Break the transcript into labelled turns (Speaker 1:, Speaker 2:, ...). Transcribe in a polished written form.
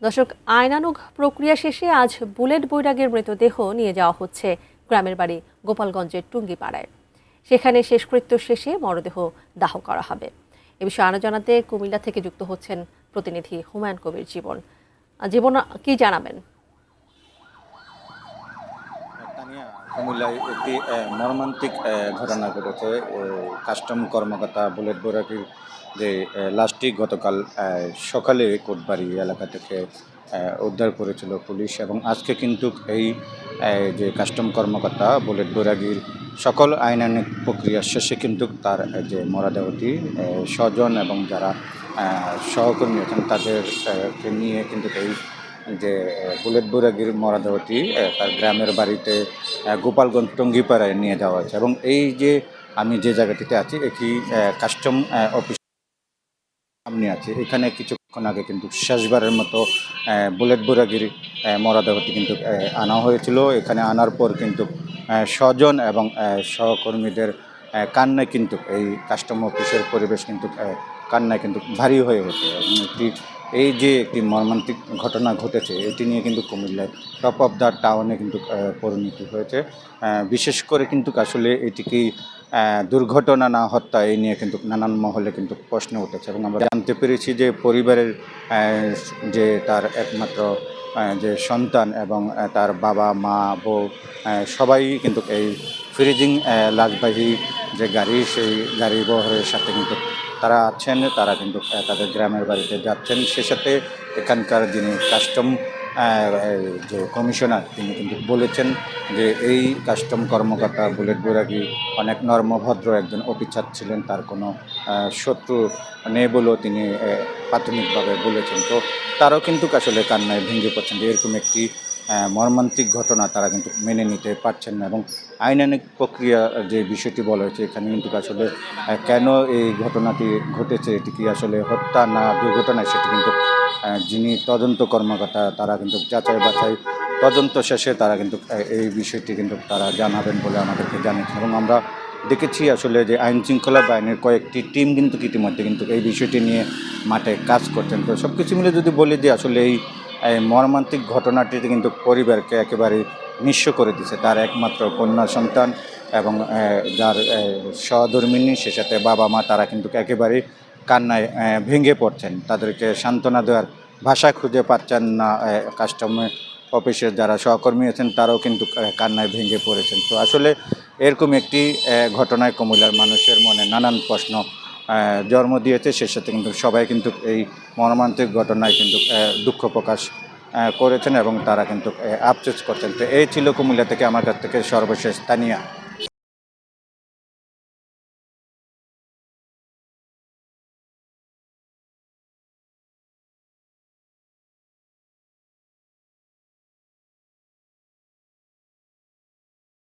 Speaker 1: দর্শক, আইনানুগ প্রক্রিয়া শেষে আজ বুলেট বৈরাগীর মৃতদেহ নিয়ে যাওয়া হচ্ছে গ্রামের বাড়ি গোপালগঞ্জের টুঙ্গিপাড়ায়। সেখানে শেষকৃত্য শেষে মরদেহ দাহ করা হবে। এ বিষয়ে আরো জানাতে কুমিল্লা থেকে যুক্ত হচ্ছেন প্রতিনিধি হুমায়ুন কবির জীবন। জীবন, কি জানাবেন?
Speaker 2: কুমিল্লায় একটি মর্মান্তিক ঘটনা ঘটেছে। কাস্টম কর্মকর্তা বুলেট বৈরাগীর যে লাশটি গতকাল সকালে কোটবাড়ি এলাকা থেকে উদ্ধার করেছিল পুলিশ, এবং আজকে কিন্তু এই যে কাস্টম কর্মকর্তা বুলেট বৈরাগীর সকল আইনানুগ প্রক্রিয়া শেষে কিন্তু তার যে মরদেহটি স্বজন এবং যারা সহকর্মী আছেন তাদেরকে নিয়ে কিন্তু এই যে বুলেট বৈরাগীর মরদেহটি তার গ্রামের বাড়িতে গোপালগঞ্জ টঙ্গিপাড়ায় নিয়ে যাওয়া হয়েছে। এবং এই যে আমি যে জায়গাটিতে আছি এটি কাস্টম অফিস সামনে আছে। এখানে কিছুক্ষণ আগে কিন্তু শেষবারের মতো বুলেট বৈরাগীর মরদেহটি কিন্তু আনা হয়েছিল। এখানে আনার পর কিন্তু স্বজন এবং সহকর্মীদের কান্নায় কিন্তু এই কাস্টম অফিসের পরিবেশ কিন্তু কান্নায় কিন্তু ভারী হয়ে ওঠে। এবং এই যে একটি মর্মান্তিক ঘটনা ঘটেছে এটি নিয়ে কিন্তু কুমিল্লায় টপ অফ দ্য টাউনে কিন্তু পরিণতি হয়েছে। বিশেষ করে কিন্তু আসলে এটিকে দুর্ঘটনা না হত্যা, এই নিয়ে কিন্তু নানান মহলে কিন্তু প্রশ্ন উঠেছে। এবং আমরা জানতে পেরেছি যে পরিবারের যে তার একমাত্র যে সন্তান এবং তার বাবা মা বউ সবাই কিন্তু এই ফ্রিজিং লাশবাহী যে গাড়ি, সেই গাড়ি বহরের সাথে কিন্তু তারা আছেন। তারা কিন্তু তাদের গ্রামের বাড়িতে যাচ্ছেন। সে সাথে এখানকার যিনি কাস্টম যে কমিশনার তিনি কিন্তু বলেছেন যে এই কাস্টম কর্মকর্তা বুলেট বৈরাগী অনেক নর্মভদ্র একজন অফিসার ছিলেন, তার কোনো শত্রু নেই বলেও তিনি প্রাথমিকভাবে বলেছেন। তো তারাও কিন্তু আসলে কান্নায় ভেঙে পড়ছেন যে এরকম একটি মর্মান্তিক ঘটনা তারা কিন্তু মেনে নিতে পারছেন না। এবং আইনানুগ প্রক্রিয়া যে বিষয়টি বলা হয়েছে এখানে কিন্তু আসলে কেন এই ঘটনাটি ঘটেছে, এটি কি আসলে হত্যা না দুর্ঘটনা, সেটি কিন্তু যিনি তদন্ত কর্মকর্তা তারা কিন্তু যাচাই বাছাই তদন্ত শেষে তারা কিন্তু এই বিষয়টি কিন্তু তারা জানাবেন বলে আমাদেরকে জানিয়েছেন। এবং আমরা দেখেছি আসলে যে আইন শৃঙ্খলা বাহিনীর কয়েকটি টিম কিন্তু ইতিমধ্যে কিন্তু এই বিষয়টি নিয়ে মাঠে কাজ করছেন। তো সব কিছু মিলে যদি বলি যে আসলে এই মর্মান্তিক ঘটনাটিতে কিন্তু পরিবারকে একেবারে নিঃস্ব করে দিচ্ছে। তার একমাত্র কন্যা সন্তান এবং যার সহধর্মিণী, সে সাথে বাবা মা, তারা কিন্তু একেবারে কান্নায় ভেঙে পড়ছেন। তাদেরকে সান্ত্বনা দেওয়ার ভাষা খুঁজে পাচ্ছেন না। কাস্টমার অফিসের যারা সহকর্মী আছেন তারাও কিন্তু কান্নায় ভেঙে পড়েছেন। তো আসলে এরকম একটি ঘটনায় কুমিল্লার মানুষের মনে নানান প্রশ্ন জন্ম দিয়েছে। সে সাথে কিন্তু সবাই কিন্তু এই মর্মান্তিক ঘটনায় কিন্তু দুঃখ প্রকাশ করেছেন এবং তারা কিন্তু আফসোস করছেন। তো এই ছিল কুমিল্লা থেকে আমার কাছ থেকে সর্বশেষ স্থানীয়।